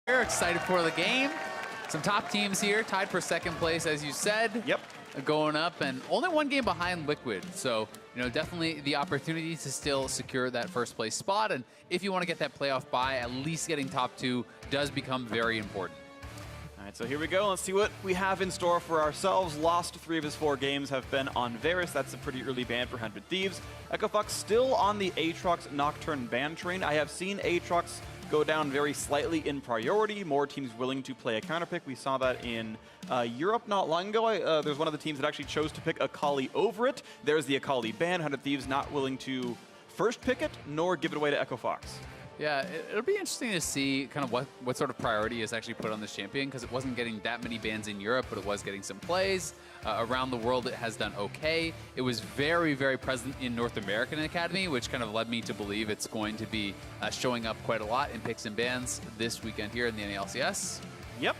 We're excited for the game. Some top teams here, tied for second place, as you said. Yep. Going up, and only one game behind Liquid. So, definitely the opportunity to still secure that first place spot. And if you want to get that playoff bye, at least getting top 2 does become very important. All right, so here we go. Let's see what we have in store for ourselves. Lost 3 of his 4 games have been on Varus. That's a pretty early ban for 100 Thieves. EchoFox still on the Aatrox Nocturne ban train. I have seen Aatrox go down very slightly in priority. More teams willing to play a counterpick. We saw that in Europe not long ago. There's one of the teams that actually chose to pick Akali over it. There's the Akali ban. 100 Thieves not willing to first pick it, nor give it away to EchoFox. Yeah, it'll be interesting to see kind of what sort of priority is actually put on this champion, because it wasn't getting that many bans in Europe, but it was getting some plays. Around the world, it has done okay. It was very, very present in North American Academy, which kind of led me to believe it's going to be showing up quite a lot in picks and bans this weekend here in the LCS. Yep.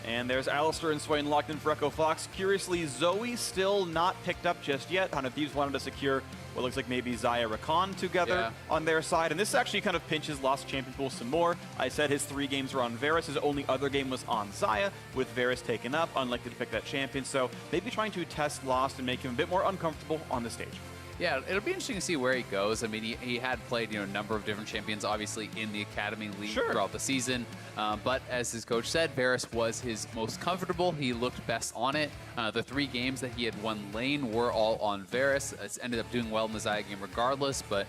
And there's Alistar and Swain locked in for EchoFox. Curiously, Zoe still not picked up just yet. 100 Thieves wanted to secure what looks like maybe Xayah Rakan together on their side. And this actually kind of pinches Lost champion pool some more. I said his 3 games were on Varus. His only other game was on Xayah, with Varus taken up, unlikely to pick that champion. So maybe trying to test Lost and make him a bit more uncomfortable on the stage. Yeah, it'll be interesting to see where he goes. I mean, he had played a number of different champions, obviously, in the Academy League throughout the season. But as his coach said, Varus was his most comfortable. He looked best on it. The 3 games that he had won lane were all on Varus. It's ended up doing well in the Xayah game regardless, but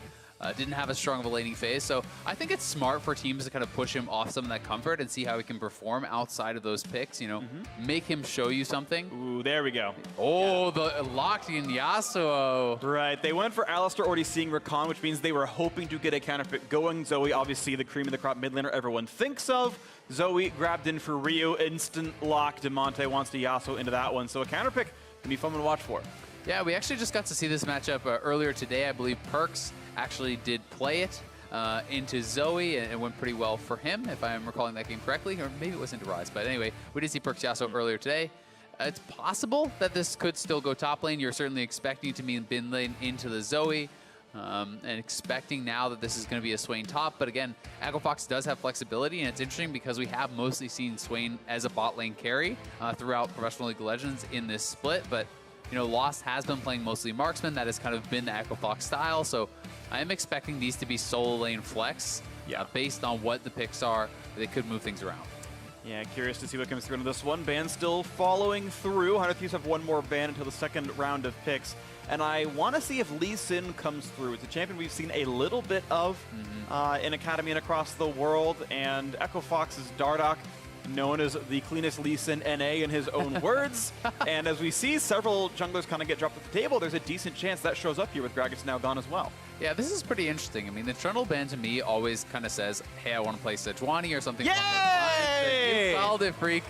didn't have as strong of a laning phase. So I think it's smart for teams to kind of push him off some of that comfort and see how he can perform outside of those picks, make him show you something. Ooh, there we go. Oh, the locked in Yasuo. Right, they went for Alistar already seeing Rakan, which means they were hoping to get a counterpick going. Zoe, obviously the cream of the crop mid laner everyone thinks of. Zoe grabbed in for Rio, instant lock. Demonte wants to Yasuo into that one. So a counterpick can be fun to watch for. Yeah, we actually just got to see this matchup earlier today. I believe Perks actually did play it into Zoe, and it went pretty well for him, if I'm recalling that game correctly, or maybe it was into Rise. But anyway, we did see Perks Yasuo earlier today. It's possible that this could still go top lane. You're certainly expecting to be in bin lane into the Zoe, and expecting now that this is going to be a Swain top. But again, EchoFox does have flexibility, and it's interesting because we have mostly seen Swain as a bot lane carry throughout Professional League of Legends in this split, but Lost has been playing mostly marksman. That has kind of been the EchoFox style. So I am expecting these to be solo lane flex based on what the picks are. They could move things around. Yeah, curious to see what comes through into this one. Ban still following through. 100 Thieves have one more ban until the second round of picks. And I want to see if Lee Sin comes through. It's a champion we've seen a little bit of in Academy and across the world. And EchoFox's Dardoch, known as the cleanest Lee Sin NA in his own words. And as we see several junglers kind of get dropped at the table, there's a decent chance that shows up here with Gragas now gone as well. Yeah, this is pretty interesting. I mean, the Trundle ban to me always kind of says, hey, I want to play Sejuani or something. Yay! You fouled it, freak.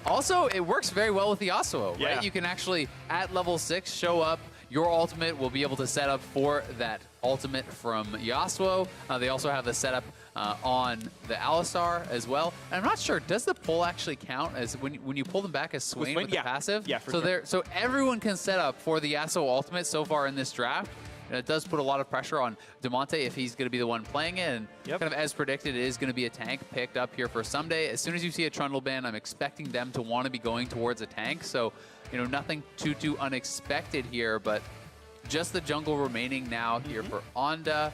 Also, it works very well with the Yasuo, right? You can actually, at level 6, show up. Your ultimate will be able to set up for that ultimate from Yasuo. They also have the setup on the Alistar as well. And I'm not sure, does the pull actually count as when you pull them back as Swain with the passive? Yeah, for sure. So everyone can set up for the Yasuo ultimate so far in this draft. And it does put a lot of pressure on Demonte if he's going to be the one playing it. And kind of as predicted, it is going to be a tank picked up here for someday. As soon as you see a Trundle ban, I'm expecting them to want to be going towards a tank. So, nothing too unexpected here, but just the jungle remaining now here for Onda.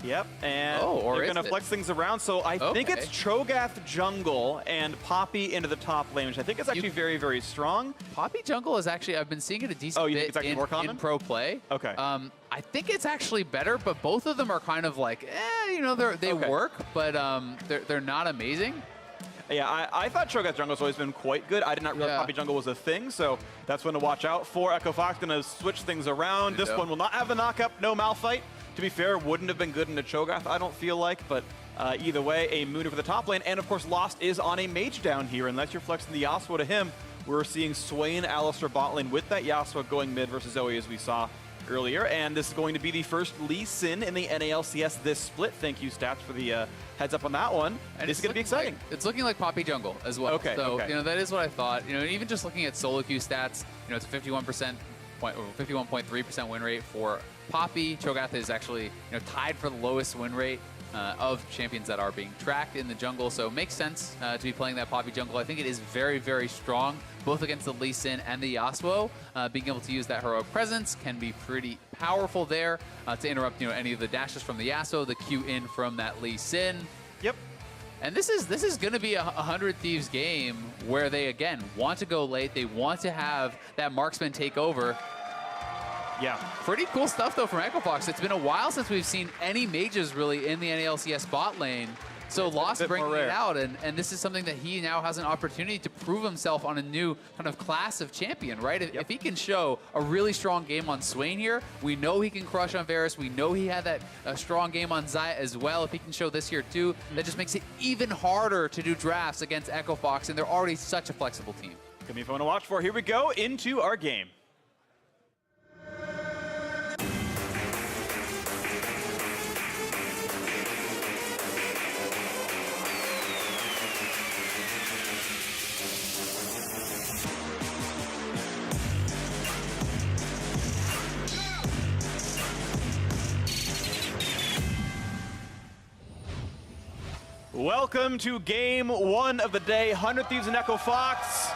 Yep, and they're going to flex things around. So I think it's Cho'Gath jungle and Poppy into the top lane, which I think is actually very, very strong. Poppy jungle is actually, I've been seeing it a decent bit in pro play. Okay. I think it's actually better, but both of them are kind of like, they work, but they're not amazing. Yeah, I thought Cho'Gath jungle has always been quite good. I did not realize Poppy jungle was a thing, so that's one to watch out for. EchoFox going to switch things around. This one will not have the knockup, no Malphite. To be fair, wouldn't have been good in a Cho'Gath, I don't feel like, but either way, a Moon for the top lane. And of course, Lost is on a mage down here. Unless you're flexing the Yasuo to him, we're seeing Swain, Alistar bot lane with that Yasuo going mid versus Zoe as we saw earlier. And this is going to be the first Lee Sin in the NALCS this split. Thank you, Stats, for the heads up on that one. And this is going to be exciting. It's looking like Poppy jungle as well. So, that is what I thought. Even just looking at solo queue stats, it's a 51.3% win rate for Poppy. Cho'Gath is actually tied for the lowest win rate of champions that are being tracked in the jungle. So it makes sense to be playing that Poppy jungle. I think it is very, very strong, both against the Lee Sin and the Yasuo. Being able to use that heroic presence can be pretty powerful there to interrupt any of the dashes from the Yasuo, the Q in from that Lee Sin. Yep. And this is going to be a 100 Thieves game where they, again, want to go late. They want to have that marksman take over. Yeah. Pretty cool stuff, though, from Echo Fox. It's been a while since we've seen any mages, really, in the NALCS bot lane. So Lost bringing it out, and this is something that he now has an opportunity to prove himself on a new kind of class of champion, right? If he can show a really strong game on Swain here, we know he can crush on Varus. We know he had that strong game on Xayah as well. If he can show this here too, that just makes it even harder to do drafts against Echo Fox, and they're already such a flexible team. Gonna be fun to watch for. Here we go into our game. Welcome to game 1 of the day, 100 Thieves and Echo Fox.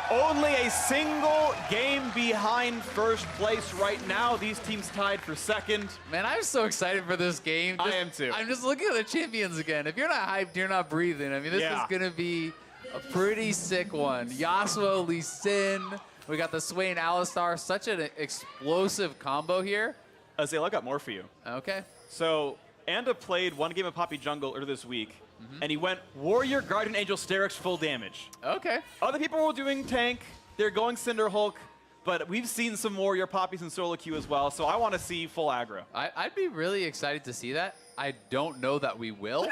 Only a single game behind first place right now. These teams tied for second. Man, I'm so excited for this game. I am too. I'm just looking at the champions again. If you're not hyped, you're not breathing. I mean, this is going to be a pretty sick one. Yasuo, Lee Sin. We got the Swain Alistar. Such an explosive combo here. Azale, I got more for you. Okay. So, Anda played one game of Poppy Jungle earlier this week, and he went Warrior, Guardian Angel, Sterix, full damage. Okay. Other people were doing tank, they're going Cinder Hulk, but we've seen some Warrior Poppies and solo queue as well, so I want to see full aggro. I'd be really excited to see that. I don't know that we will,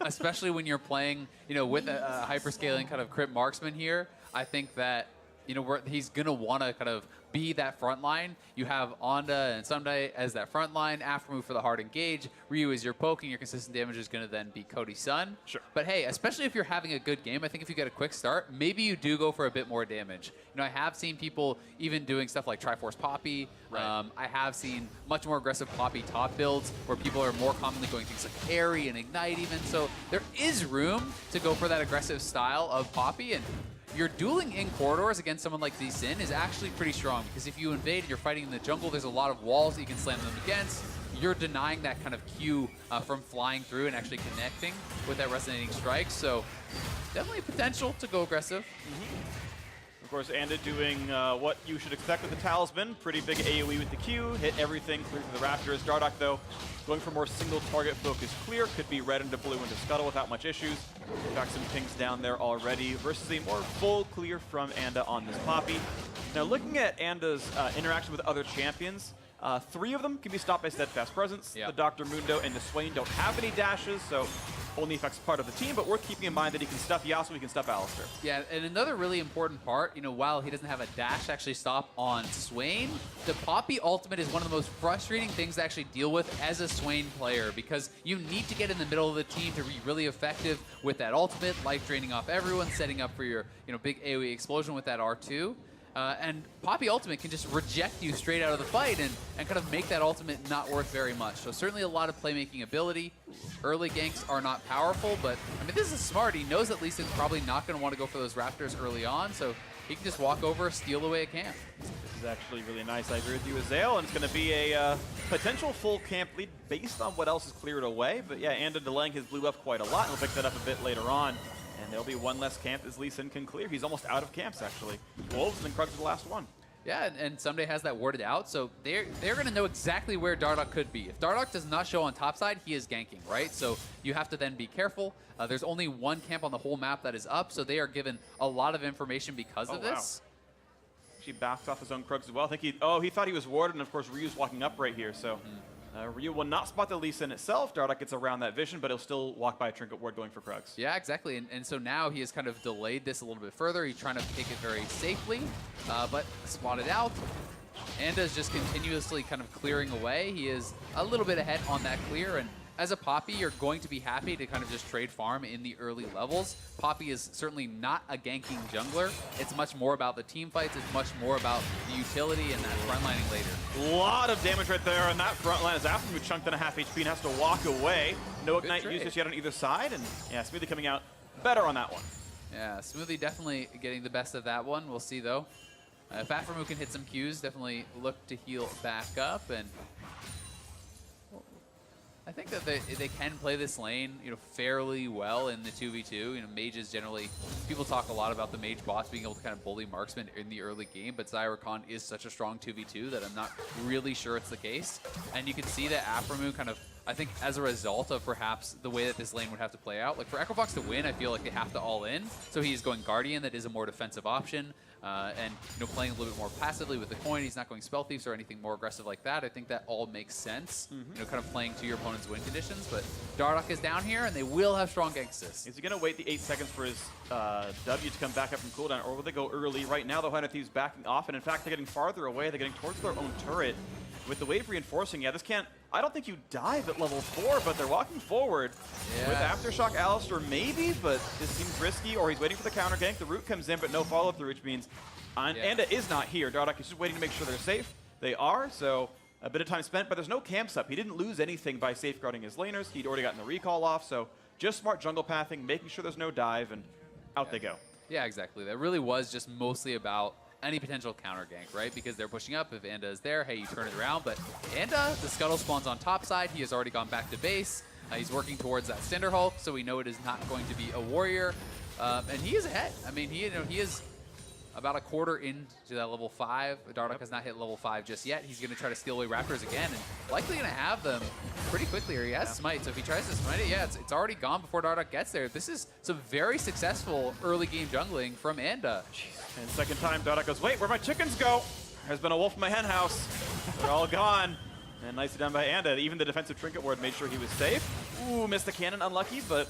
especially when you're playing, with a hyperscaling kind of crit marksman here. I think that, he's going to want to kind of be that front line. You have Onda and Sunday as that front line. After move for the hard engage. Ryu is your poke, and your consistent damage is going to then be Cody's Sun. Sure. But hey, especially if you're having a good game, I think if you get a quick start, maybe you do go for a bit more damage. I have seen people even doing stuff like Triforce Poppy. Right. I have seen much more aggressive Poppy top builds where people are more commonly going things like Carry and Ignite even. So there is room to go for that aggressive style of Poppy, and your dueling in corridors against someone like Lee Sin is actually pretty strong, because if you invade and you're fighting in the jungle, there's a lot of walls that you can slam them against. You're denying that kind of Q from flying through and actually connecting with that resonating strike. So definitely potential to go aggressive. Of course, Anda doing what you should expect with the Talisman. Pretty big AoE with the Q, hit everything, clear through the Raptors. Dardoch, though, going for more single target focus clear. Could be red into blue into Scuttle without much issues. Got some pings down there already versus a more full clear from Anda on this Poppy. Now, looking at Anda's interaction with other champions, 3 of them can be stopped by Steadfast Presence. Yeah. The Dr. Mundo and the Swain don't have any dashes, so only affects part of the team, but worth keeping in mind that he can stuff Yasuo, he can stuff Alistar. Yeah, and another really important part, while he doesn't have a dash to actually stop on Swain, the Poppy ultimate is one of the most frustrating things to actually deal with as a Swain player, because you need to get in the middle of the team to be really effective with that ultimate, life draining off everyone, setting up for your big AoE explosion with that R2. And Poppy ultimate can just reject you straight out of the fight and kind of make that ultimate not worth very much. So certainly a lot of playmaking ability. Early ganks are not powerful, but I mean, this is smart. He knows that Lee Sin's probably not going to want to go for those Raptors early on, so he can just walk over, steal away a camp. This is actually really nice. I agree with you, Azale, and it's going to be a potential full camp lead based on what else is cleared away. But yeah, Anda delaying his blue buff quite a lot, and he'll pick that up a bit later on. And there'll be one less camp as Lee Sin can clear. He's almost out of camps, actually. Wolves and then Krugs are the last one. Yeah, and Someday has that warded out, so they're going to know exactly where Dardoch could be. If Dardoch does not show on top side, he is ganking, right? So you have to then be careful. There's only one camp on the whole map that is up, so they are given a lot of information because of this. Wow. She backed off his own Krugs as well. I think he thought he was warded, and of course Ryu's walking up right here, so Ryu will not spot the Lee Sin itself. Dardoch gets around that vision, but he'll still walk by a Trinket Ward going for Krugs. Yeah, exactly. And so now he has kind of delayed this a little bit further. He's trying to take it very safely, but spotted out. Anda's just continuously kind of clearing away. He is a little bit ahead on that clear, and as a Poppy, you're going to be happy to kind of just trade farm in the early levels. Poppy is certainly not a ganking jungler. It's much more about the team fights. It's much more about the utility and that frontlining later. A lot of damage right there on that front line as Aftermoon chunked in a half HP and has to walk away. No Ignite usage yet on either side, and yeah, Smoothie coming out better on that one. Yeah, Smoothie definitely getting the best of that one. We'll see, though. If Aftermoon can hit some Qs, definitely look to heal back up, and I think that they can play this lane, fairly well in the 2v2. Mages generally, people talk a lot about the mage bots being able to kind of bully marksmen in the early game, but Zyra is such a strong 2v2 that I'm not really sure it's the case. And you can see that Aftermoon kind of, I think as a result of perhaps the way that this lane would have to play out, like for Echofox to win, I feel like they have to all in. So he's going Guardian, that is a more defensive option. And playing a little bit more passively with the coin. He's not going Spell Thieves or anything more aggressive like that. I think that all makes sense. Kind of playing to your opponent's win conditions. But Dardoch is down here, and they will have strong gank assists. Is he going to wait the 8 seconds for his W to come back up from cooldown, or will they go early? Right now, the Hundred Thieves backing off, and in fact, they're getting farther away. They're getting towards their own turret. With the wave reinforcing, yeah, this can't... I don't think you dive at level 4, but they're walking forward. Yeah. With Aftershock Alistar, maybe, but this seems risky, or he's waiting for the counter gank. The root comes in, but no follow-through, which means Anda is not here. Dardoch is just waiting to make sure they're safe. They are, so a bit of time spent, but there's no camps up. He didn't lose anything by safeguarding his laners. He'd already gotten the recall off, so just smart jungle pathing, making sure there's no dive, and out they go. Yeah, exactly. That really was just mostly about any potential counter gank, right? Because they're pushing up. If Anda is there, hey, you turn it around. But Anda, the Scuttle spawns on top side. He has already gone back to base. He's working towards that Cinder Hulk, so we know it is not going to be a warrior. And he is ahead. I mean, he is about a quarter into that level 5. Dardoch has not hit level 5 just yet. He's going to try to steal away Raptors again, and likely going to have them pretty quickly, or he has Smite. So if he tries to Smite it, yeah, it's already gone before Dardoch gets there. This is some very successful early game jungling from Anda. And second time, Dardoch goes, wait, where'd my chickens go? There's been a wolf in my hen house. They're all gone. And nicely done by Anda. Even the defensive trinket ward made sure he was safe. Ooh, missed the cannon, unlucky, but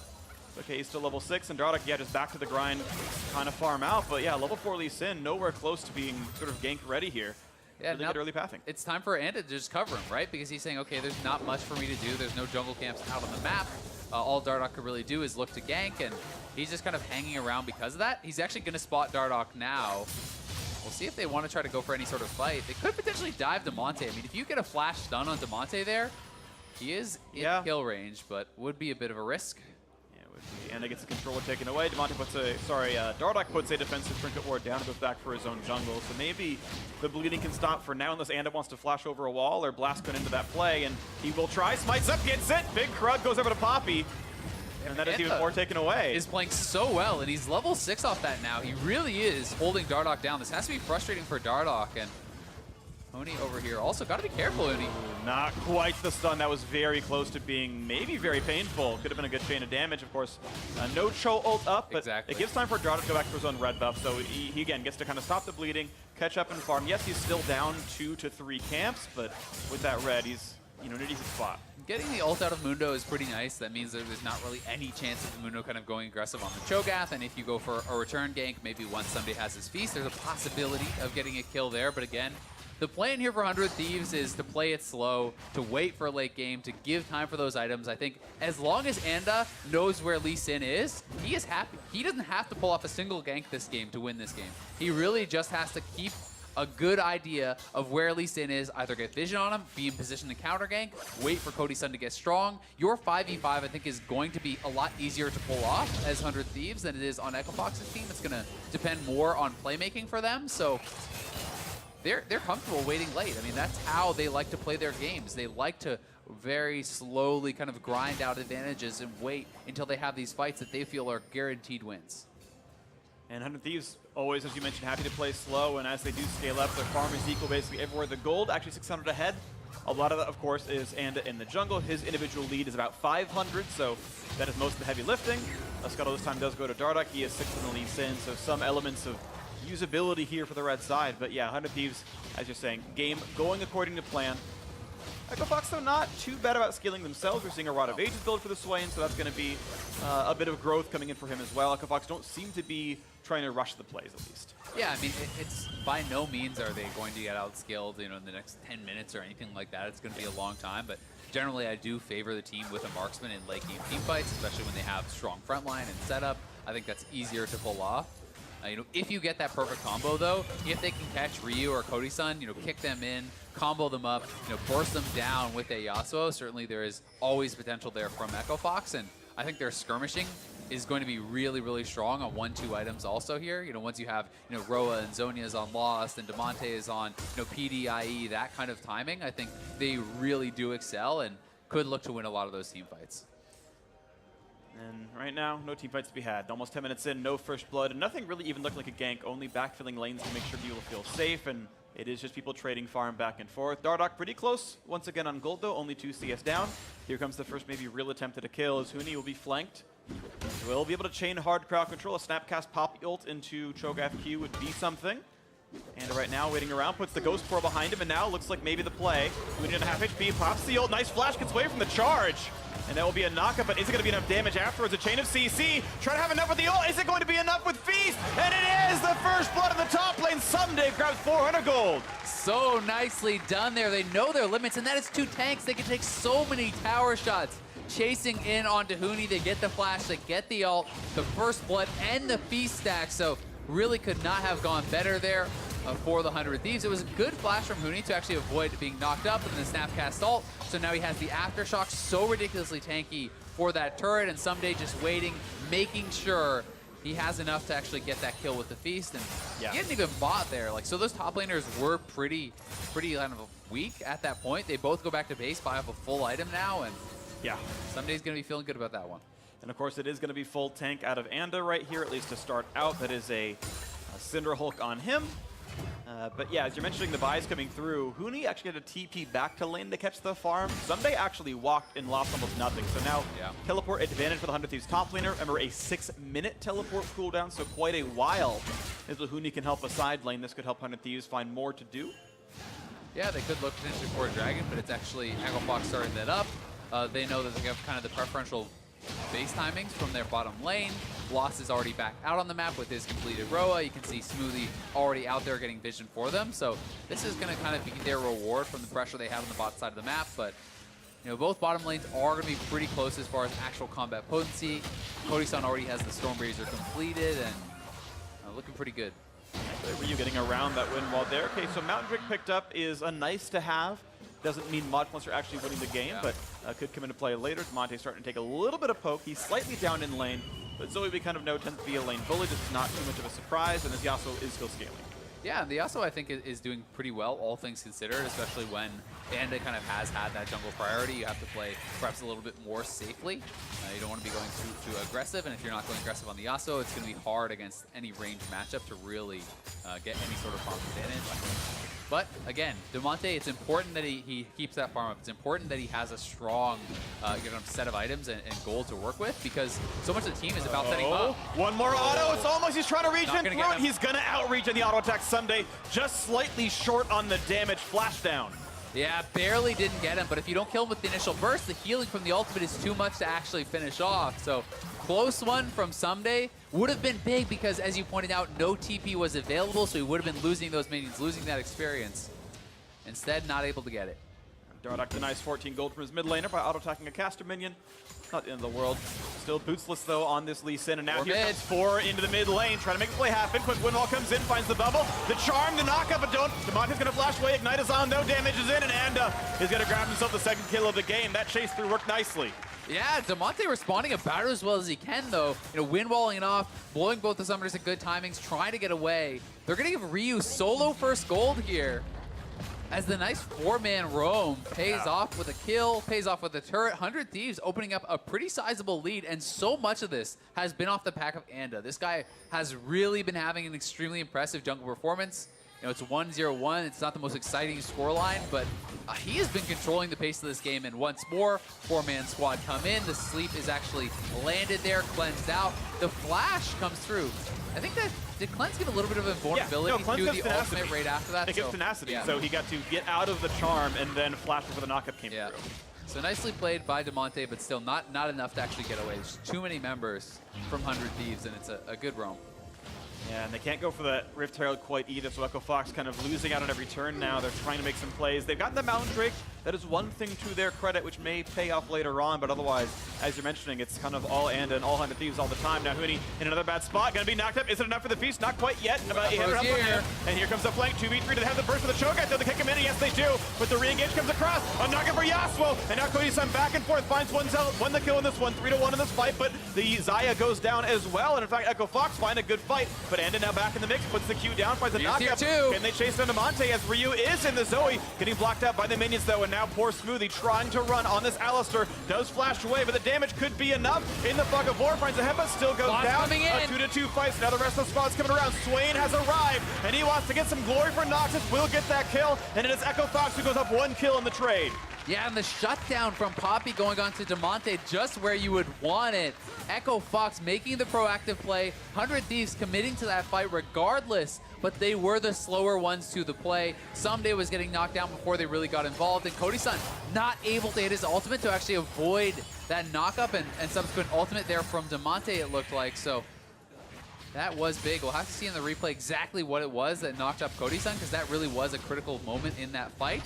okay, he's still level 6, and Dardoch, yeah, just back to the grind, kind of farm out. But yeah, level 4 Lee Sin, nowhere close to being sort of gank ready here. Yeah, really good early pathing. It's time for Anda to just cover him, right? Because he's saying, okay, there's not much for me to do. There's no jungle camps out on the map. All Dardoch could really do is look to gank, and he's just kind of hanging around because of that. He's actually going to spot Dardoch now. We'll see if they want to try to go for any sort of fight. They could potentially dive Damonte. I mean, if you get a flash stun on Damonte there, he is in kill range, but would be a bit of a risk. Anda gets the controller taken away. Dardoch puts a defensive trinket ward down and goes back for his own jungle. So maybe the bleeding can stop for now unless Anda wants to flash over a wall or blast gun into that play. And he will try. Smites up, gets it. Big Krug goes over to Poppy. And that is even more taken away. Is playing so well, and he's level 6 off that now. He really is holding Dardoch down. This has to be frustrating for Dardoch. And Oni over here also got to be careful, Oni. Not quite the stun. That was very close to being maybe very painful. Could have been a good chain of damage, of course. No Cho ult up, but it gives time for Dardoch to go back to his own red buff. So he again gets to kind of stop the bleeding, catch up and farm. Yes, he's still down 2 to 3 camps, but with that red, he's in a decent spot. Getting the ult out of Mundo is pretty nice. That means that there's not really any chance of Mundo kind of going aggressive on the Cho'Gath, and if you go for a return gank, maybe once somebody has his feast, there's a possibility of getting a kill there. But again, the plan here for 100 Thieves is to play it slow, to wait for a late game, to give time for those items. I think as long as Anda knows where Lee Sin is, he is happy. He doesn't have to pull off a single gank this game to win this game. He really just has to keep a good idea of where Lee Sin is, either get vision on him, be in position to counter gank, wait for Cody Sun to get strong. Your 5v5, I think, is going to be a lot easier to pull off as 100 Thieves than it is on Echofox's team. It's going to depend more on playmaking for them, so they're comfortable waiting late. I mean, that's how they like to play their games. They like to very slowly kind of grind out advantages and wait until they have these fights that they feel are guaranteed wins. And 100 Thieves, always, as you mentioned, happy to play slow, and as they do scale up, their farm is equal basically everywhere. The gold, actually 600 ahead. A lot of that, of course, is Anda in the jungle. His individual lead is about 500, so that is most of the heavy lifting. Scuttle this time does go to Dardoch. He is 6 in the lead Sin, so some elements of usability here for the red side. But yeah, 100 Thieves, as you're saying, game going according to plan. Echofox, though, not too bad about scaling themselves. We're seeing a Rod of Ages build for the Swain, so that's going to be a bit of growth coming in for him as well. Echofox don't seem to be trying to rush the plays, at least. Yeah, I mean, it's by no means are they going to get outskilled, in the next 10 minutes or anything like that. It's going to be a long time, but generally I do favor the team with a marksman in late game team fights, especially when they have strong front line and setup. I think that's easier to pull off. If you get that perfect combo, though, if they can catch Ryu or Cody-san, kick them in, combo them up, burst them down with a Yasuo, certainly there is always potential there from Echo Fox, and I think their skirmishing is going to be really, really strong on 1-2 items also here. Once you have, Roa and Zhonya's on Lost and Damonte is on, PDIE, that kind of timing, I think they really do excel and could look to win a lot of those team fights. And right now, no team fights to be had. Almost 10 minutes in, no first blood, and nothing really even looked like a gank, only backfilling lanes to make sure people feel safe, and it is just people trading farm back and forth. Dardoch pretty close, once again on gold though, only 2 CS down. Here comes the first maybe real attempt at a kill as Huni will be flanked. Will be able to chain hard crowd control. A snapcast pop ult into Choke FQ would be something. And right now, waiting around, puts the Ghost Pour behind him, and now looks like maybe the play. Huni at half HP, pops the ult, nice flash, gets away from the charge. And that will be a knockup, but is it going to be enough damage afterwards? A chain of CC, trying to have enough with the ult. Is it going to be enough with Feast? And it is the first blood in the top lane. Someday grabs 400 gold. So nicely done there. They know their limits, and that is 2 tanks. They can take so many tower shots. Chasing in onto Huni, they get the flash, they get the ult, the first blood, and the Feast stack. So really could not have gone better there for the 100 Thieves. It was a good flash from Huni to actually avoid being knocked up in the snapcast ult. So now he has the aftershock, so ridiculously tanky for that turret, and Someday just waiting, making sure he has enough to actually get that kill with the Feast. And he hadn't even bought there. So those top laners were pretty kind of weak at that point. They both go back to base, buy up a full item now, and Someday's going to be feeling good about that one. And of course, it is going to be full tank out of Anda right here, at least to start out. That is a Cinder Hulk on him. But yeah, as you're mentioning the buys coming through, Huni actually had a TP back to lane to catch the farm. Someday actually walked and lost almost nothing. So now teleport advantage for the 100 Thieves top laner. Remember, a 6-minute teleport cooldown, so quite a while until Huni can help a side lane. This could help 100 Thieves find more to do. Yeah, they could look potentially for a dragon, but it's actually Echo Fox starting that up. They know that they have kind of the preferential base timings from their bottom lane. Lost is already back out on the map with his completed Roa. You can see Smoothie already out there getting vision for them. So this is going to kind of be their reward from the pressure they have on the bot side of the map. But both bottom lanes are going to be pretty close as far as actual combat potency. Cody-san already has the Stormbrazer completed and looking pretty good. Ryu getting around that wind wall there. Okay, so Mountain Drake picked up is a nice to have. Doesn't mean much once you're actually winning the game, but could come into play later. Damonte starting to take a little bit of poke. He's slightly down in lane, but Zoe we kind of know tends to be a lane bully. This is not too much of a surprise, and this Yasuo is still scaling. Yeah, the Yasuo I think is doing pretty well, all things considered, especially when Anda kind of has had that jungle priority. You have to play perhaps a little bit more safely. You don't want to be going too aggressive, and if you're not going aggressive on the Yasuo, it's going to be hard against any ranged matchup to really get any sort of farm advantage. But again, Damonte, it's important that he keeps that farm up. It's important that he has a strong set of items and gold to work with, because so much of the team is about setting up. One more auto. It's almost, he's trying to reach in through it. He's going to outreach in the auto attack Someday. Just slightly short on the damage. Flash down. Yeah, barely didn't get him, but if you don't kill him with the initial burst, the healing from the ultimate is too much to actually finish off. So close one from Someday. Would have been big because, as you pointed out, no TP was available, so he would have been losing those minions, losing that experience. Instead, not able to get it. Dardoch denies 14 gold from his mid laner by auto-attacking a caster minion. Not the end of the world. Still bootsless, though, on this Lee Sin. And now here comes 4 into the mid lane, trying to make the play happen. Quick windwall comes in, finds the bubble. The charm, the knockup, but don't. Damonte's going to flash away. Ignite is on, no damage is in, and Anda is going to grab himself the second kill of the game. That chase through worked nicely. Yeah, Damonte responding about as well as he can, though. Windwalling it off, blowing both the summoners at good timings, trying to get away. They're going to give Ryu solo first gold here, as the nice 4-man roam pays off with a kill, pays off with a turret. 100 Thieves opening up a pretty sizable lead, and so much of this has been off the pack of Anda. This guy has really been having an extremely impressive jungle performance. It's 1-0-1. It's not the most exciting scoreline, but he has been controlling the pace of this game. And once more, 4-man squad come in. The sleep is actually landed there, cleansed out. The flash comes through. I think that did Cleanse give a little bit of invulnerability to the ultimate right after that? It gives tenacity, so he got to get out of the charm and then flash before the knockup came through. So nicely played by Damonte, but still not enough to actually get away. There's too many members from 100 Thieves, and it's a good roam. Yeah, and they can't go for the Rift Herald quite either, so Echo Fox kind of losing out on every turn now. They're trying to make some plays. They've gotten the Mountain Drake. That is one thing to their credit, which may pay off later on, but otherwise, as you're mentioning, it's kind of all and all 100 Thieves all the time. Now Huni in another bad spot, gonna be knocked up. Is it enough for the feast? Not quite yet. About 800 up on here. And here comes the flank, 2v3. Do they have the burst for the Cho'Gath? Though they kick him in, yes they do. But the re-engage comes across. A knock-up for Yasuo. And now Cody-san back and forth, finds won the kill in this one, 3-1 in this fight, but the Xayah goes down as well. And in fact, Echo Fox find a good fight, but Anda now back in the mix, puts the Q down, finds a knock-up. Can they chase down to Monte as Ryu is in the Zoe, getting blocked out by the minions though, and now poor Smoothie trying to run on this Alistar, does flash away, but the damage could be enough. In the fog of war, finds a headbutt, still goes down. A 2-2 fight, now the rest of the squad's coming around. Swain has arrived, and he wants to get some glory for Noxus, will get that kill, and it is Echo Fox who goes up 1 kill in the trade. Yeah, and the shutdown from Poppy going on to Damonte just where you would want it. Echo Fox making the proactive play, 100 Thieves committing to that fight regardless, but they were the slower ones to the play. Someday was getting knocked down before they really got involved, and Cody-san not able to hit his ultimate to actually avoid that knock-up and subsequent ultimate there from Damonte, it looked like. So that was big. We'll have to see in the replay exactly what it was that knocked up Cody-san, because that really was a critical moment in that fight.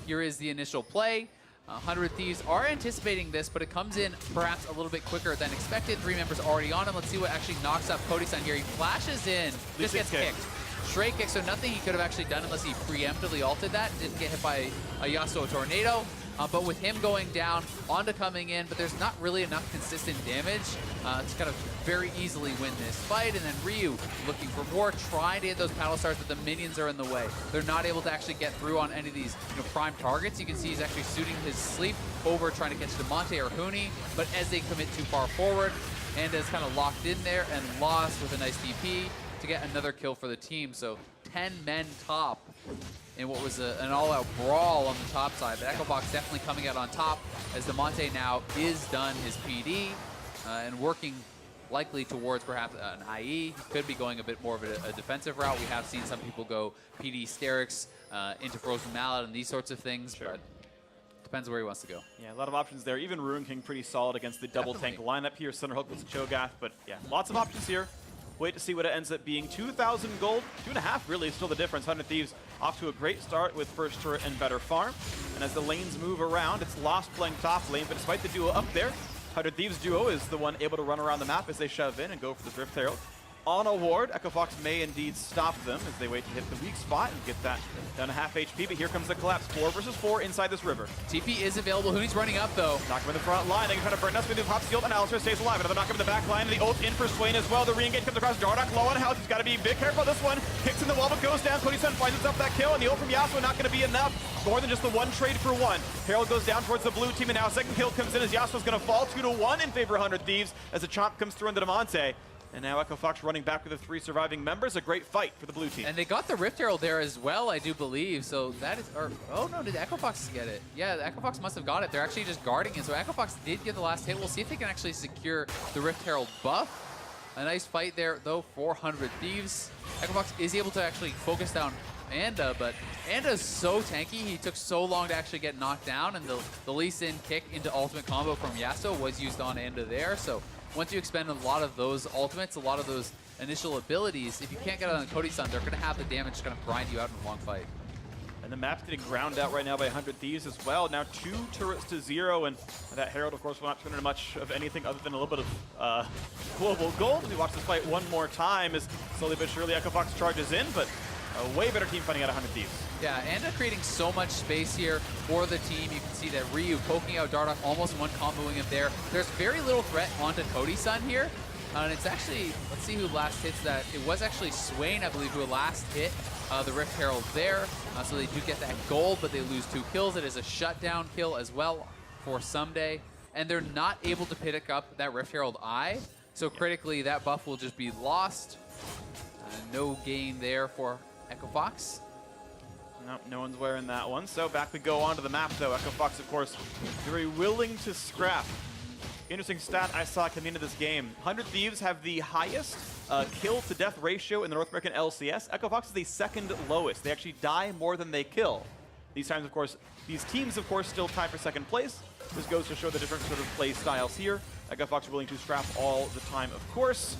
Here is the initial play. 100 Thieves are anticipating this, but it comes in perhaps a little bit quicker than expected. 3 members already on him. Let's see what actually knocks up Cody-san here. He flashes in, just gets kicked. Straight kick, so nothing he could have actually done unless he preemptively ulted that. Didn't get hit by a Yasuo Tornado. But with him going down, Onda coming in, but there's not really enough consistent damage to kind of very easily win this fight. And then Ryu looking for more, trying to hit those paddle stars, but the minions are in the way. They're not able to actually get through on any of these prime targets. You can see he's actually suiting his sleep over trying to catch Damonte or Huni, but as they commit too far forward, Anda's kind of locked in there and lost with a nice DP to get another kill for the team. So 10 men top in what was an all-out brawl on the top side. But Echo Fox definitely coming out on top as Damonte now is done his PD and working likely towards perhaps an IE. He could be going a bit more of a defensive route. We have seen some people go PD Sterix into Frozen Mallet and these sorts of things, but depends where he wants to go. Yeah, a lot of options there. Even Ruin King pretty solid against the double tank lineup here. Center Hook with Cho'Gath, but yeah, lots of options here. Wait to see what it ends up being. 2,000 gold, 2.5 really is still the difference. 100 Thieves off to a great start with first turret and better farm. And as the lanes move around, it's Lost playing top lane, but despite the duo up there, 100 Thieves duo is the one able to run around the map as they shove in and go for this Rift Herald. On a ward, Echo Fox may indeed stop them as they wait to hit the weak spot and get that down to half HP, but here comes the collapse. 4 versus 4 inside this river. TP is available. Huni's running up, though. Knock him in the front line. They can try to burn us with the Hop Shield, and Alistar stays alive. Another knock him in the back line, and the ult in for Swain as well. The re-engage comes across. Dardoch low on health. He's got to be big careful. This one kicks in the wall, but goes down. Cody-san finds himself that kill, and the ult from Yasuo not going to be enough. More than just the one trade for one. Herald goes down towards the blue team, and now second kill comes in as Yasuo's going to fall 2-1 in favor of 100 Thieves as the chomp comes through into Damonte. And now Echo Fox running back with the 3 surviving members. A great fight for the blue team. And they got the Rift Herald there as well, I do believe. So that is, oh no, did Echo Fox get it? Yeah, Echo Fox must have got it. They're actually just guarding it. So Echo Fox did get the last hit. We'll see if they can actually secure the Rift Herald buff. A nice fight there, though, 400 Thieves. Echo Fox is able to actually focus down Anda, but Anda's so tanky. He took so long to actually get knocked down, and the Lee Sin kick into ultimate combo from Yasuo was used on Anda there. So once you expend a lot of those ultimates, a lot of those initial abilities, if you can't get it on Cody-san, they're going to have the damage to kind of grind you out in a long fight. And the map's getting ground out right now by 100 Thieves as well. Now 2 turrets to 0, and that Herald, of course, will not turn into much of anything other than a little bit of global gold. We watch this fight one more time as slowly but surely Echo Fox charges in, but a way better team fighting out 100 Thieves. Yeah, Anda creating so much space here for the team. You can see that Ryu poking out Dardoch, almost one comboing him there. There's very little threat onto Cody-san here. And it's actually, let's see who last hits that. It was actually Swain, I believe, who last hit the Rift Herald there. So they do get that gold, but they lose 2 kills. It is a shutdown kill as well for Someday. And they're not able to pick up that Rift Herald eye. So critically, that buff will just be lost. No gain there for Echo Fox. Nope, no one's wearing that one. So back we go onto the map, though. Echo Fox, of course, very willing to scrap. Interesting stat I saw coming into this game. 100 Thieves have the highest kill-to-death ratio in the North American LCS. Echo Fox is the second lowest. They actually die more than they kill. These teams, of course, still tie for second place. This goes to show the different sort of play styles here. Echo Fox are willing to scrap all the time, of course.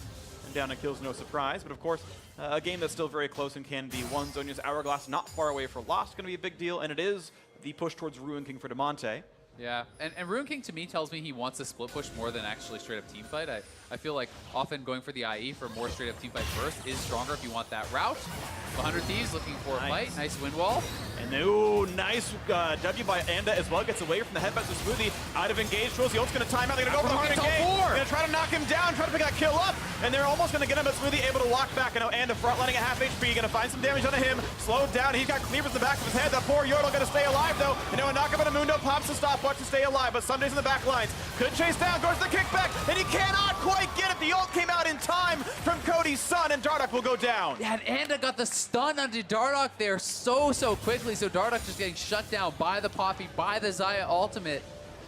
and down and kills, no surprise. But of course, a game that's still very close and can be won. Zhonya's Hourglass not far away for loss, going to be a big deal, and it is the push towards Ruin King for Demonte. Yeah, and Ruin King to me tells me he wants a split push more than actually straight up team fight. I feel like often going for the IE for more straight up team fight first is stronger if you want that route. 100 Thieves looking for a fight. Nice win wall. And ooh, nice W by Anda as well. Gets away from the headbutts of Smoothie. Out of engage. Tools, the ult's going to time out. They're going to go for the hard engage. Going to try to knock him down, try to pick that kill up. And they're almost going to get him, but Smoothie able to walk back. And now Anda frontlining at half HP. Going to find some damage onto him. Slowed down. He's got cleavers in the back of his head. That poor Yordle going to stay alive, though. And now a knock up on Mundo pops the stopwatch to stay alive. But Sunday's in the back lines. Could chase down. Goes to the kickback. And he cannot quite get it. The ult came out in time from Cody's son. And Dardoch will go down. Yeah, and Anda got the stun onto Dardoch there so quickly. So Dardoch just getting shut down by the Poppy, by the Xayah ultimate.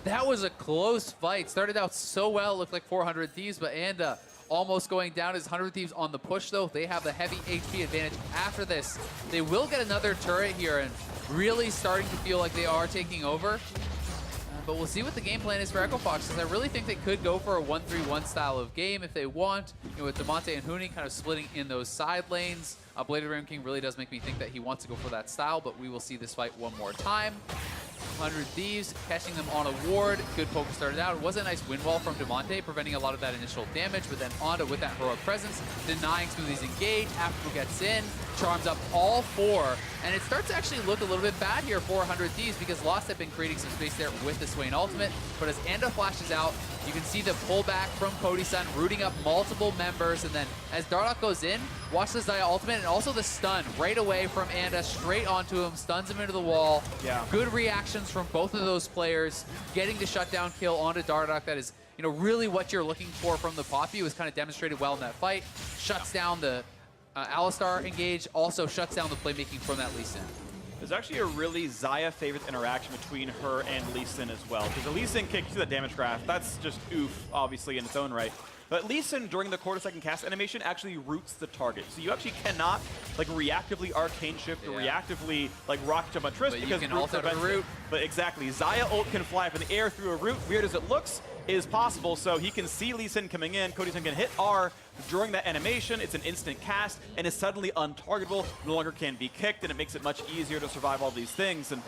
That was a close fight. Started out so well, looked like 400 Thieves, but Anda almost going down. His 100 Thieves on the push, though. They have the heavy HP advantage after this. They will get another turret here and really starting to feel like they are taking over. But we'll see what the game plan is for Echo Fox, because I really think they could go for a 1-3-1 style of game if they want. You know, with Demonte and Huni kind of splitting in those side lanes. Bladed Ram King really does make me think that he wants to go for that style, but we will see this fight one more time. 100 Thieves, catching them on a ward. Good poke started out. It was a nice wind wall from Demonte, preventing a lot of that initial damage, but then Anda with that heroic presence, denying Smoothie's engage. After gets in, charms up all four, and it starts to actually look a little bit bad here for 100 Thieves, because Lost had been creating some space there with the Swain ultimate, but as Anda flashes out, you can see the pullback from Cody's son, rooting up multiple members, and then as Dardoch goes in, watch the Xayah ultimate, and also the stun right away from Anda, straight onto him, stuns him into the wall. Yeah. Good reactions from both of those players, getting the shutdown kill onto Dardoch. That is, you know, really what you're looking for from the Poppy. It was kind of demonstrated well in that fight. Shuts down the Alistar engage, also shuts down the playmaking from that Lee Sin. There's actually a really Xayah favorite interaction between her and Lee Sin as well. Because the Lee Sin kick, you see that damage graph, that's just oof, obviously, in its own right. But Lee Sin, during the quarter-second cast animation, actually roots the target. So you actually cannot, like, reactively arcane shift or reactively, like, rock jump on Triss, but because you can ult out of a root. But exactly, Xayah ult can fly up in the air through a root. Weird as it looks, is possible. So he can see Lee Sin coming in. Cody's son can hit R during that animation. It's an instant cast, and is suddenly untargetable. No longer can be kicked, and it makes it much easier to survive all these things. And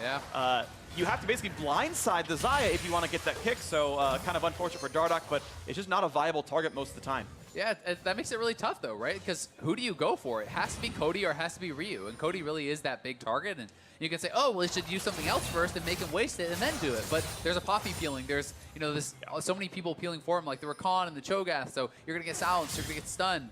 you have to basically blindside the Xayah if you want to get that kick. So kind of unfortunate for Dardoch, but it's just not a viable target most of the time. Yeah, that makes it really tough, though, right? Because who do you go for? It has to be Cody or it has to be Ryu, and Cody really is that big target. And you can say, oh, well, it should use something else first and make him waste it and then do it. But there's a Poppy peeling. There's, you know, so many people peeling for him, like the Rakan and the Cho'Gath. So you're going to get silenced, you're going to get stunned.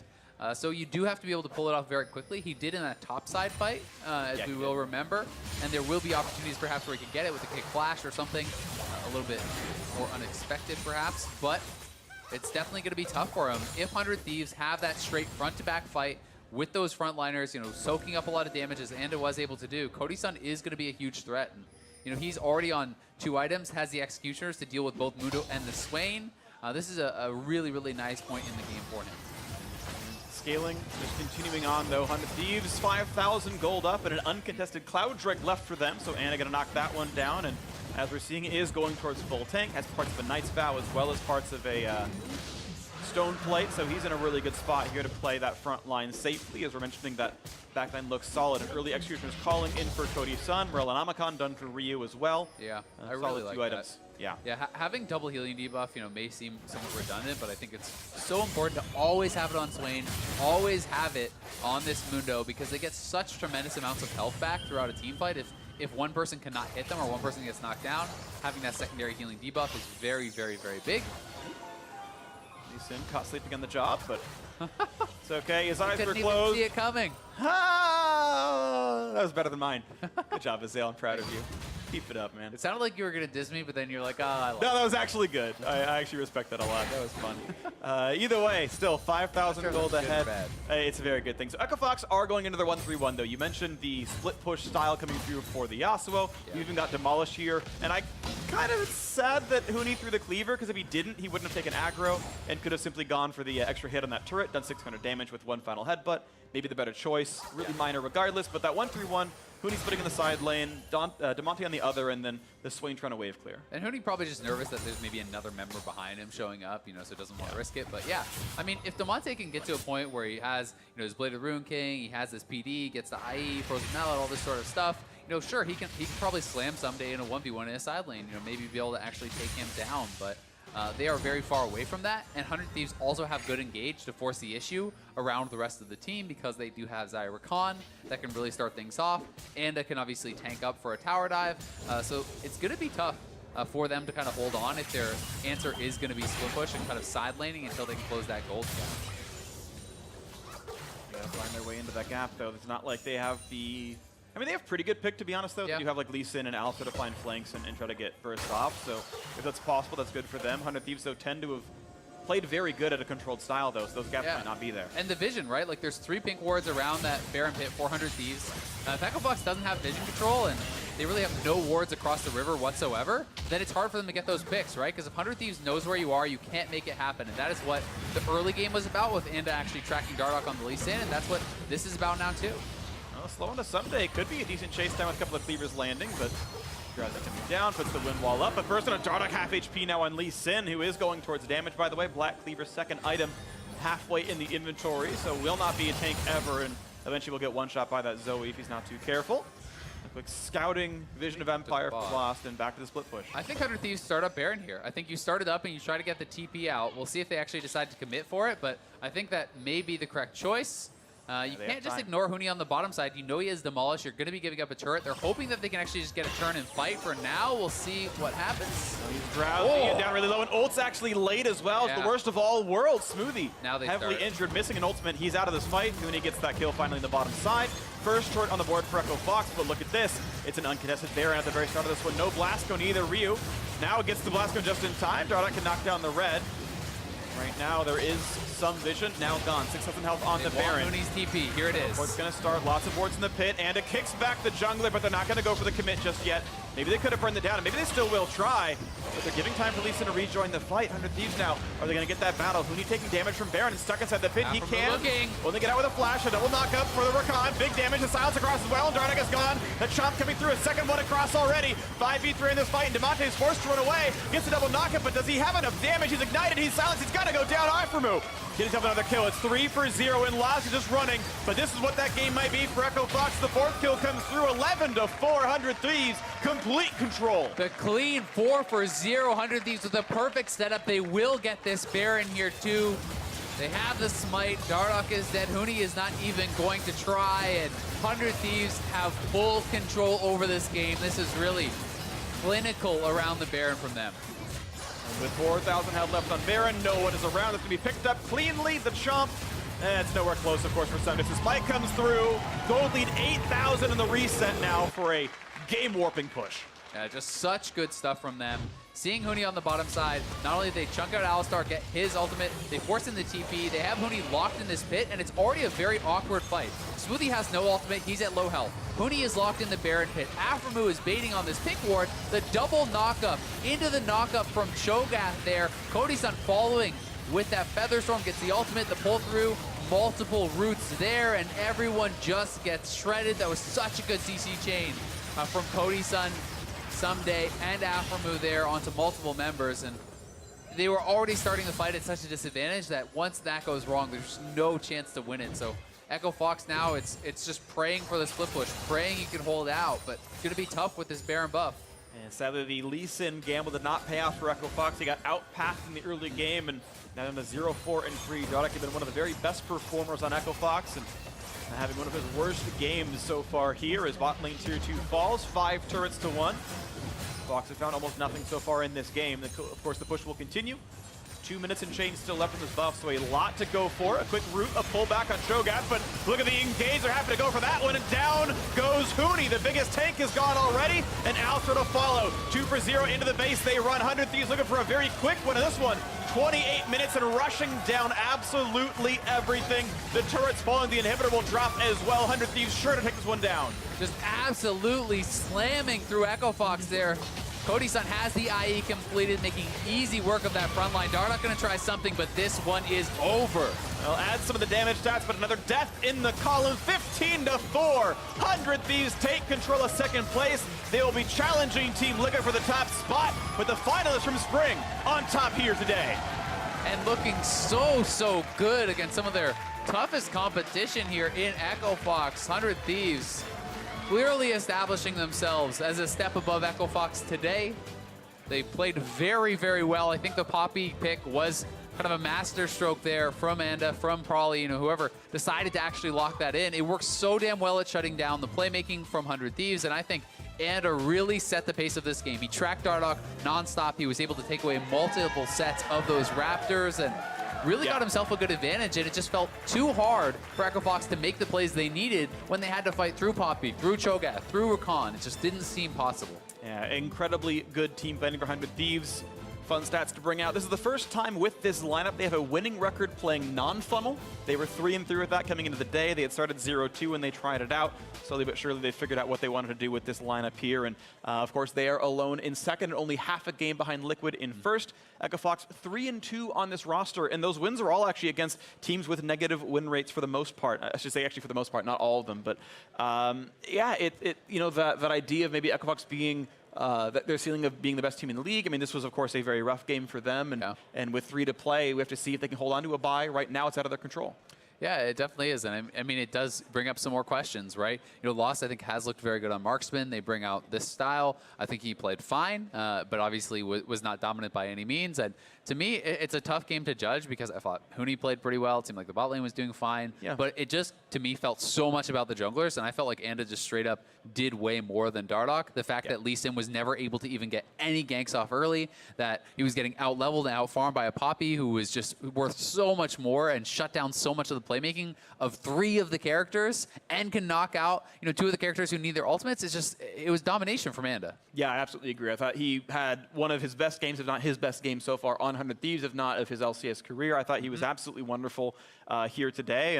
So you do have to be able to pull it off very quickly. He did in that top side fight, as we will remember. And there will be opportunities perhaps where he can get it with a kick flash or something a little bit more unexpected perhaps. But it's definitely going to be tough for him. If 100 Thieves have that straight front-to-back fight with those frontliners, you know, soaking up a lot of damage as Anda was able to do, Cody's son is going to be a huge threat. And, you know, he's already on 2 items, has the Executioners to deal with both Mundo and the Swain. This is a really, really nice point in the game for him. Scaling, just continuing on though. 100 Thieves, 5,000 gold up, and an uncontested Cloud Drake left for them. So Anda gonna knock that one down, and as we're seeing, is going towards full tank. Has parts of a Knight's Vow as well as parts of a Stone Plate. So he's in a really good spot here to play that front line safely. As we're mentioning, that backline looks solid. And early Executioners calling in for Cody's son. Morellonomicon done for Ryu as well. Yeah, I really like that. Items. Yeah, having double healing debuff, you know, may seem somewhat redundant, but I think it's so important to always have it on Swain, always have it on this Mundo, because they get such tremendous amounts of health back throughout a team fight. If one person cannot hit them or one person gets knocked down, having that secondary healing debuff is very, very, very big. Lee Sin caught sleeping on the job, but it's okay. His eyes were Couldn't closed. even see it coming. Ah, that was better than mine. Good job, Azale. I'm proud of you. Keep it up, man. It sounded like you were going to diss me, but then you're like, I like No, that was actually good. I actually respect that a lot. That was fun. Either way, still 5,000 gold ahead. It's a very good thing. So Echo Fox are going into their 1-3-1, though. You mentioned the split push style coming through for the Yasuo. Yeah. You even got demolished here. And I kind of sad that Huni threw the cleaver, because if he didn't, he wouldn't have taken aggro and could have simply gone for the extra hit on that turret, done 600 damage with one final headbutt. Maybe the better choice. Really minor regardless, but that 1-3-1 Huni splitting in the side lane, Demonte on the other, and then the Swain trying to wave clear. And Huni probably just nervous that there's maybe another member behind him showing up, you know, so doesn't want to risk it. But yeah, I mean, if Demonte can get to a point where he has, you know, his Blade of the Ruin King, he has this PD, gets the IE, Frozen Mallet, all this sort of stuff, you know, sure, he can probably slam someday in a 1v1 in a side lane, you know, maybe be able to actually take him down, but they are very far away from that, and 100 Thieves also have good engage to force the issue around the rest of the team because they do have Zyra Khan that can really start things off, and that can obviously tank up for a tower dive. So it's going to be tough for them to kind of hold on if their answer is going to be split push and kind of side laning until they can close that gold gap. They gotta find their way into that gap, though. It's not like they have the... I mean, they have pretty good pick, to be honest, though. Yeah. You have like Lee Sin and Alpha to find flanks and try to get burst off. So if that's possible, that's good for them. 100 Thieves, though, tend to have played very good at a controlled style, though, so those gaps might not be there. And the vision, right? Like, there's 3 pink wards around that Baron pit, 400 Thieves. If Echo Fox doesn't have vision control and they really have no wards across the river whatsoever, then it's hard for them to get those picks, right? Because if 100 Thieves knows where you are, you can't make it happen. And that is what the early game was about with Anda actually tracking Dardoch on the Lee Sin, and that's what this is about now, too. Well, slow into someday. Could be a decent chase down with a couple of cleavers landing, but drives that enemy down, puts the wind wall up. But first on a Dardoch, half HP now on Lee Sin, who is going towards damage, by the way. Black Cleaver's second item halfway in the inventory, so will not be a tank ever, and eventually will get one shot by that Zoe if he's not too careful. A quick scouting vision of Empire for Lost, and back to the split push. I think 100 Thieves start up Baron here. I think you start it up and you try to get the TP out. We'll see if they actually decide to commit for it, but I think that may be the correct choice. You can't just ignore Huni on the bottom side. You know he has Demolish. You're going to be giving up a turret. They're hoping that they can actually just get a turn and fight. For now, we'll see what happens. He's drowsy and down really low, and ult's actually late as well. It's the worst of all worlds. Smoothie now they heavily injured, missing an ultimate. He's out of this fight. Huni gets that kill finally on the bottom side. First turret on the board for Echo Fox, but look at this. It's an uncontested Baron at the very start of this one. No Blast Cone either. Ryu now gets the Blast Cone just in time. Dardoch can knock down the red. Right now, there is some vision. Now gone. 6,000 health on the Baron. Huni's TP. Here it is. Ward's going to start. Lots of wards in the pit. And it kicks back the jungler, but they're not going to go for the commit just yet. Maybe they could have burned it down, and maybe they still will try. But they're giving time for Lee Sin to rejoin the fight. 100 Thieves now. Are they going to get that battle? Huni taking damage from Baron and stuck inside the pit. He can. Will they get out with a flash? A double knock up for the Rakan. Big damage. The silence across as well. And Dardoch is gone. The chomp coming through. A second one across already. 5v3 in this fight. And Demonte is forced to run away. Gets a double knock up, but does he have enough damage? He's ignited. He's silenced. He's got to go down. Iframu getting himself another kill. It's 3 for 0, and Laz is just running. But this is what that game might be for Echo Fox. The 4th kill comes through. 11 to 400 Thieves. Complete control. The clean 4 for 0. 100 Thieves with a perfect setup. They will get this Baron here too. They have the smite. Dardoch is dead. Huni is not even going to try, and 100 Thieves have full control over this game. This is really clinical around the Baron from them. With 4,000 health left on Baron, no one is around. It's going to be picked up cleanly. The chomp, and it's nowhere close, of course, for Sundus. The spike comes through. Gold lead 8,000 in the reset now for a game-warping push. Yeah, just such good stuff from them. Seeing Huni on the bottom side, not only did they chunk out Alistar, get his ultimate, they force in the TP, they have Huni locked in this pit, and it's already a very awkward fight. Smoothie has no ultimate, he's at low health. Huni is locked in the Baron pit. Aframu is baiting on this pink ward. The double knockup into the knockup from Cho'Gath there. Cody-san following with that Featherstorm, gets the ultimate, the pull through, multiple roots there, and everyone just gets shredded. That was such a good CC chain from Cody-san. Someday and Aframu there onto multiple members, and they were already starting the fight at such a disadvantage that once that goes wrong, there's no chance to win it. So Echo Fox now, it's just praying for the split push, praying he can hold out, but it's going to be tough with this Baron buff. And sadly, the Lee Sin gamble did not pay off for Echo Fox. He got outpassed in the early game, and now in the 0-4-3. Dardoch has been one of the very best performers on Echo Fox, and having one of his worst games so far here as bot lane tier 2 falls, 5 turrets to 1. Fox have found almost nothing so far in this game. Of course, the push will continue. 2 minutes and change still left in this buff, so a lot to go for. A quick root, a pullback on Cho'Gath, but look at the engage. They're happy to go for that one, and down goes Huni. The biggest tank is gone already, and Alistar to follow. 2 for 0 into the base. They run. 100 Thieves looking for a very quick one in this one. 28 minutes and rushing down absolutely everything. The turret's falling. The inhibitor will drop as well. 100 Thieves sure to take this one down. Just absolutely slamming through Echo Fox there. Cody-san has the IE completed, making easy work of that front line. Dardoch going to try something, but this one is over. I'll add some of the damage stats, but another death in the column, 15-4. 100 Thieves take control of second place. They will be challenging Team Liquid for the top spot, with the finalists from Spring on top here today. And looking so good against some of their toughest competition here in Echo Fox. 100 Thieves clearly establishing themselves as a step above Echo Fox today. They played very well. I think the Poppy pick was kind of a master stroke there from Anda, from Prolly, whoever decided to actually lock that in. It works so damn well at shutting down the playmaking from 100 Thieves, and I think Anda really set the pace of this game. He tracked Dardoch nonstop. He was able to take away multiple sets of those Raptors and really got himself a good advantage, and it just felt too hard for Echo Fox to make the plays they needed when they had to fight through Poppy, through Cho'Gath, through Rakan. It just didn't seem possible. Yeah, incredibly good team fighting for 100 Thieves. Fun stats to bring out. This is the first time with this lineup they have a winning record playing non-funnel. They were 3-3 with that coming into the day. They had started 0-2 when they tried it out. Slowly but surely they figured out what they wanted to do with this lineup here. And of course they are alone in second and only half a game behind Liquid in first. Echo Fox 3-2 on this roster, and those wins are all actually against teams with negative win rates for the most part. I should say actually for the most part, not all of them. But yeah, that idea of maybe Echo Fox being their ceiling of being the best team in the league. I mean, this was, of course, a very rough game for them. And with 3 to play, we have to see if they can hold on to a bye. Right now, it's out of their control. Yeah, it definitely is. And I mean, it does bring up some more questions, right? Lost, I think, has looked very good on Marksman. They bring out this style. I think he played fine, but obviously was not dominant by any means. And to me, it's a tough game to judge because I thought Huni played pretty well. It seemed like the bot lane was doing fine. Yeah. But it just, to me, felt so much about the junglers, and I felt like Anda just straight up did way more than Dardoch. The fact that Lee Sin was never able to even get any ganks off early, that he was getting out-leveled and out-farmed by a Poppy who was just worth so much more and shut down so much of the playmaking of 3 of the characters and can knock out 2 of the characters who need their ultimates. It was domination from Anda. Yeah, I absolutely agree. I thought he had one of his best games, if not his best game so far on 100 Thieves, if not of his LCS career. I thought he was absolutely wonderful here today.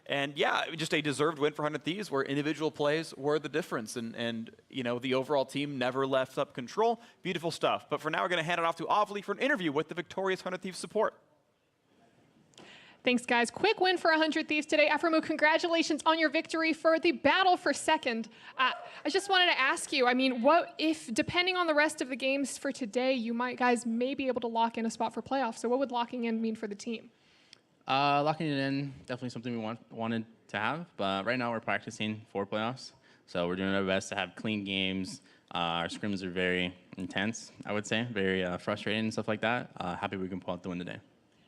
And yeah, just a deserved win for 100 Thieves where individual plays were the difference. And the overall team never left up control. Beautiful stuff. But for now, we're going to hand it off to Avli for an interview with the victorious 100 Thieves support. Thanks, guys. Quick win for 100 Thieves today. Aphromoo, congratulations on your victory for the battle for second. I just wanted to ask you, I mean, what if, depending on the rest of the games for today, you guys may be able to lock in a spot for playoffs. So what would locking in mean for the team? Locking it in, definitely something we wanted to have. But right now we're practicing for playoffs. So we're doing our best to have clean games. Our scrims are very intense, I would say, very frustrating and stuff like that. Happy we can pull out the win today.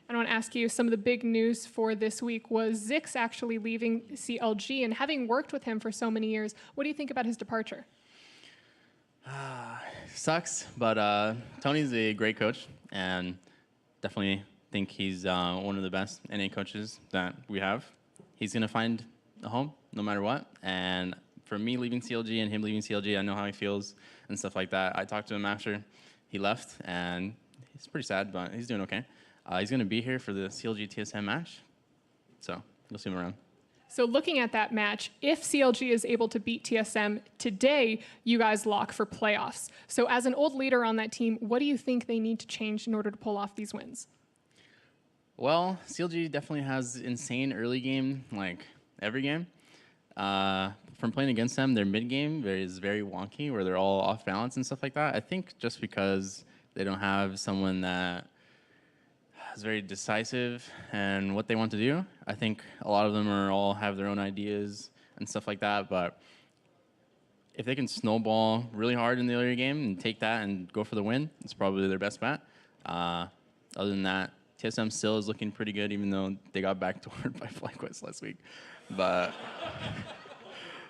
I want to ask you, some of the big news for this week was Zix actually leaving CLG, and having worked with him for so many years, what do you think about his departure? Sucks, but Tony's a great coach, and definitely think he's one of the best NA coaches that we have. He's going to find a home no matter what, and for me leaving CLG and him leaving CLG, I know how he feels and stuff like that. I talked to him after he left, and he's pretty sad, but he's doing okay. He's going to be here for the CLG TSM match, so you'll see him around. So looking at that match, if CLG is able to beat TSM today, you guys lock for playoffs. So as an old leader on that team, what do you think they need to change in order to pull off these wins? Well, CLG definitely has insane early game, like every game. From playing against them, their mid game is very wonky, where they're all off balance and stuff like that. I think just because they don't have someone that is very decisive and what they want to do. I think a lot of them all have their own ideas and stuff like that, but if they can snowball really hard in the early game and take that and go for the win, it's probably their best bet. Other than that, TSM still is looking pretty good, even though they got backdoored by FlyQuest last week. But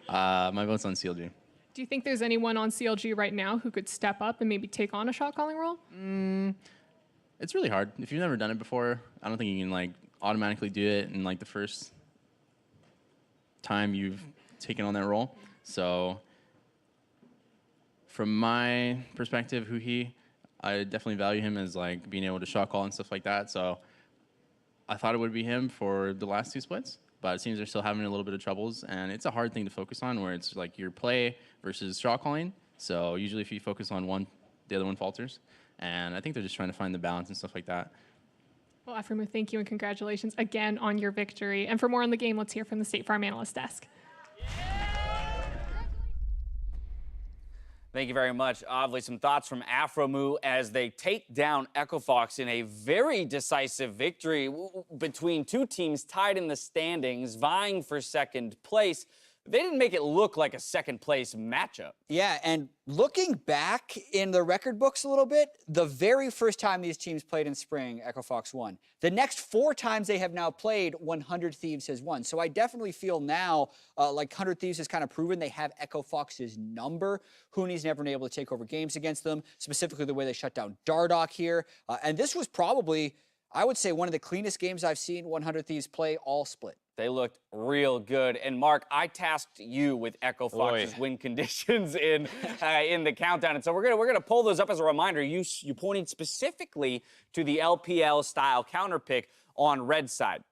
my vote's on CLG. Do you think there's anyone on CLG right now who could step up and maybe take on a shot calling role? It's really hard. If you've never done it before, I don't think you can automatically do it in the first time you've taken on that role. So from my perspective, I definitely value him as being able to shot call and stuff like that. So I thought it would be him for the last 2 splits, but it seems they're still having a little bit of troubles, and it's a hard thing to focus on where it's your play versus shot calling. So usually if you focus on one the other one falters. And I think they're just trying to find the balance and stuff like that. Well, Efremu, thank you and congratulations again on your victory. And for more on the game, let's hear from the State Farm Analyst Desk. Thank you very much. Obviously, some thoughts from Efremu as they take down EchoFox in a very decisive victory between two teams tied in the standings, vying for second place. They didn't make it look like a second place matchup. Yeah, and looking back in the record books a little bit, the very first time these teams played in spring, EchoFox won. The next 4 times they have now played, 100 Thieves has won. So I definitely feel now like 100 Thieves has kind of proven they have EchoFox's number. Huni's never been able to take over games against them, specifically the way they shut down Dardoch here. And this was probably, I would say, one of the cleanest games I've seen 100 Thieves play all split. They looked real good. And Mark, I tasked you with EchoFox's win conditions in the countdown. And so we're gonna pull those up as a reminder. You pointed specifically to the LPL style counter pick on red side.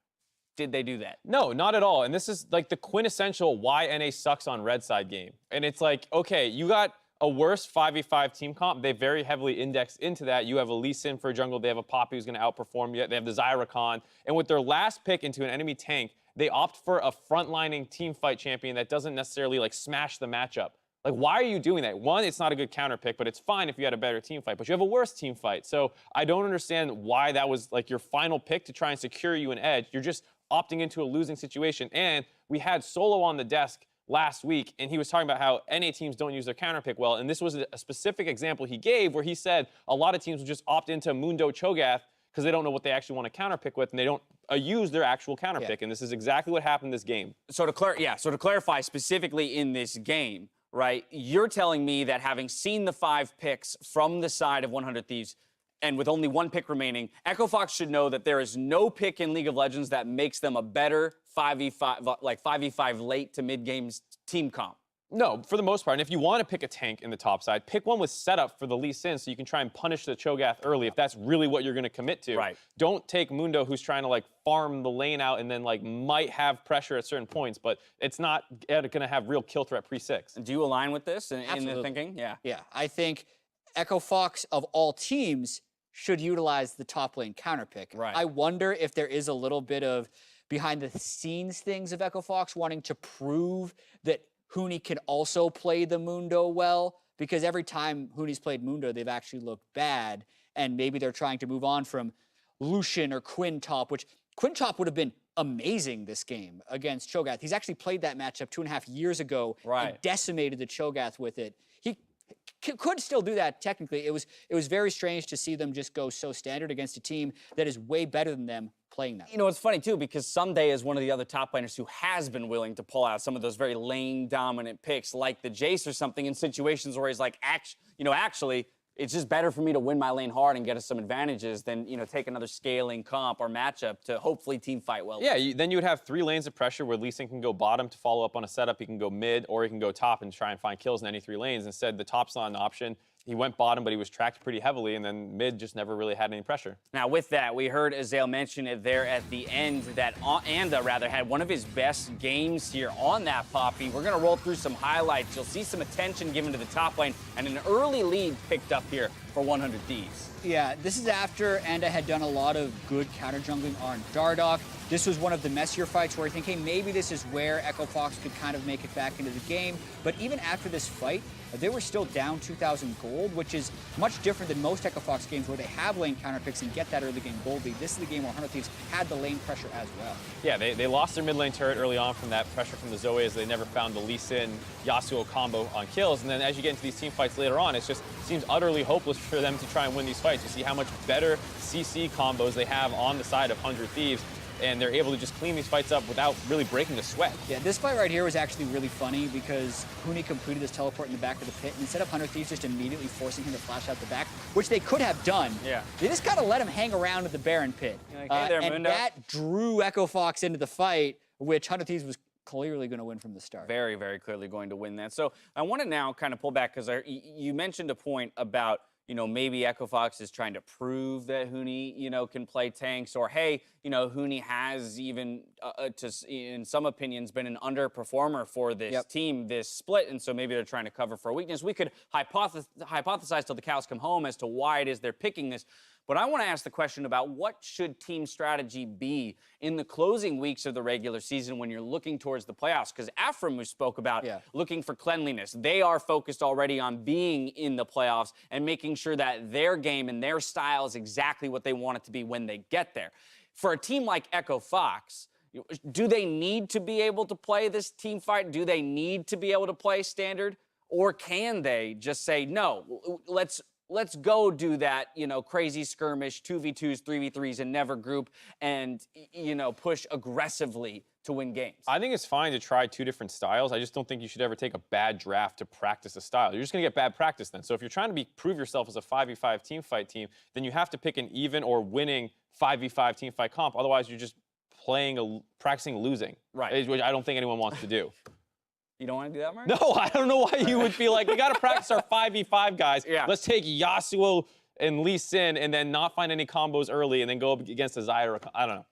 Did they do that? No, not at all. And this is like the quintessential why NA sucks on red side game. And it's like, okay, you got a worse 5v5 team comp. They very heavily indexed into that. You have a Lee Sin for jungle. They have a Poppy who's going to outperform you. They have the Zyra. And with their last pick into an enemy tank, they opt for a frontlining team fight champion that doesn't necessarily like smash the matchup. Like, why are you doing that? One, it's not a good counter pick, but it's fine if you had a better team fight, but you have a worse team fight. So I don't understand why that was like your final pick to try and secure you an edge. You're just opting into a losing situation. And we had Solo on the desk last week, and he was talking about how NA teams don't use their counter pick well. And this was a specific example he gave where he said a lot of teams will just opt into Mundo Cho'Gath because they don't know what they actually want to counter pick with, and they don't use their actual counter pick. And this is exactly what happened this game. So to clarify specifically in this game, right, you're telling me that having seen the 5 picks from the side of 100 Thieves, and with only 1 pick remaining, EchoFox should know that there is no pick in League of Legends that makes them a better 5v5, like 5v5 late to mid-game team comp. No, for the most part. And if you want to pick a tank in the top side, pick one with setup for the Lee Sin so you can try and punish the Cho'Gath early if that's really what you're going to commit to. Right. Don't take Mundo who's trying to like farm the lane out and then like might have pressure at certain points, but it's not going to have real kill threat pre-6. Do you align with this in the thinking? Yeah. Yeah, I think EchoFox of all teams should utilize the top lane counter pick. Right. I wonder if there is a little bit of behind the scenes things of EchoFox wanting to prove that Huni can also play the Mundo well, because every time Huni's played Mundo, they've actually looked bad, and maybe they're trying to move on from Lucian or Quintop, which Quintop would have been amazing this game against Cho'Gath. He's actually played that matchup 2.5 years ago and decimated the Cho'Gath with it. He could still do that technically. It was very strange to see them just go so standard against a team that is way better than them playing that. You know, it's funny too, because Someday is one of the other top laners who has been willing to pull out some of those very lane dominant picks like the Jace or something in situations where he's like, actually, it's just better for me to win my lane hard and get us some advantages than, take another scaling comp or matchup to hopefully team fight well. Yeah, then you would have 3 lanes of pressure where Lee Sin can go bottom to follow up on a setup. He can go mid, or he can go top and try and find kills in any 3 lanes. Instead, the top's not an option. He went bottom, but he was tracked pretty heavily, and then mid just never really had any pressure. Now, with that, we heard Azael mention it there at the end that Anda, had one of his best games here on that Poppy. We're going to roll through some highlights. You'll see some attention given to the top lane and an early lead picked up here for 100 Thieves. Yeah, this is after Anda had done a lot of good counter jungling on Dardoch. This was one of the messier fights where I think, hey, maybe this is where EchoFox could kind of make it back into the game. But even after this fight, they were still down 2,000 gold, which is much different than most EchoFox games where they have lane counter picks and get that early game gold lead. This is the game where 100 Thieves had the lane pressure as well. Yeah, they lost their mid lane turret early on from that pressure from the Zoe as they never found the Lee Sin Yasuo combo on kills. And then as you get into these team fights later on, it just seems utterly hopeless for them to try and win these fights. You see how much better CC combos they have on the side of 100 Thieves, and they're able to just clean these fights up without really breaking a sweat. Yeah, this fight right here was actually really funny because Huni completed this teleport in the back of the pit, and instead of 100 Thieves just immediately forcing him to flash out the back, which they could have done, they just kind of let him hang around at the Baron pit. Like, hey there, and Mundo. that drew EchoFox into the fight, which 100 Thieves was clearly going to win from the start. Very, very clearly going to win that. So I want to now kind of pull back because you mentioned a point about you know, maybe Echo Fox is trying to prove that Huni, you know, can play tanks, or hey, you know, Huni has even, in some opinions, been an underperformer for this team, this split, and so maybe they're trying to cover for a weakness. We could hypothesize till the cows come home as to why it is they're picking this. But I want to ask the question about what should team strategy be in the closing weeks of the regular season when you're looking towards the playoffs? Because Afram, who spoke about looking for cleanliness, they are focused already on being in the playoffs and making sure that their game and their style is exactly what they want it to be when they get there. For a team like Echo Fox, do they need to be able to play this team fight? Do they need to be able to play standard? Or can they just say, no, let's go do that, you know, crazy skirmish, 2v2s, 3v3s, and never group, and, you know, push aggressively to win games? I think it's fine to try 2 different styles. I just don't think you should ever take a bad draft to practice a style. You're just going to get bad practice then. So if you're trying to prove yourself as a 5v5 team fight team, then you have to pick an even or winning 5v5 team fight comp. Otherwise, you're just practicing losing, right? Which I don't think anyone wants to do. You don't want to do that, Mark? No, I don't know why you would be like, we got to practice our 5v5 guys. Yeah. Let's take Yasuo and Lee Sin and then not find any combos early and then go up against a Zyra. I don't know.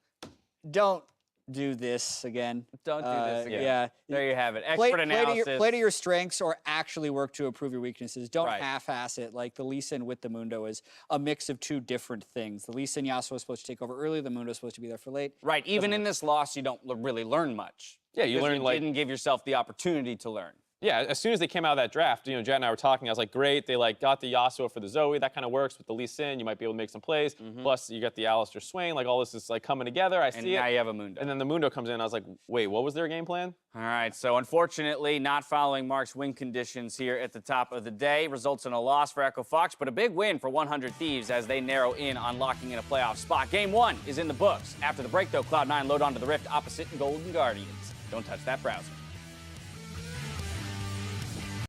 Don't do this again. Don't do this again. Yeah. There you have it. Expert analysis. Play to your strengths or actually work to improve your weaknesses. Don't Right. half-ass it. Like the Lee Sin with the Mundo is a mix of 2 different things. The Lee Sin Yasuo is supposed to take over early. The Mundo is supposed to be there for late. Right. Even in this loss, you don't really learn much. Yeah, you learn like... didn't give yourself the opportunity to learn. Yeah, as soon as they came out of that draft, you know, Jet and I were talking. I was like, great, they like got the Yasuo for the Zoe. That kind of works with the Lee Sin. You might be able to make some plays. Plus, you got the Alistair Swain. Like all this is like coming together. I see it. And now you have a Mundo. And then the Mundo comes in. I was like, wait, what was their game plan? All right, so unfortunately, not following Mark's win conditions here at the top of the day results in a loss for Echo Fox, but a big win for 100 Thieves as they narrow in on locking in a playoff spot. Game 1 is in the books. After the break, though, Cloud9 load onto the Rift opposite Golden Guardians. Don't touch that browser.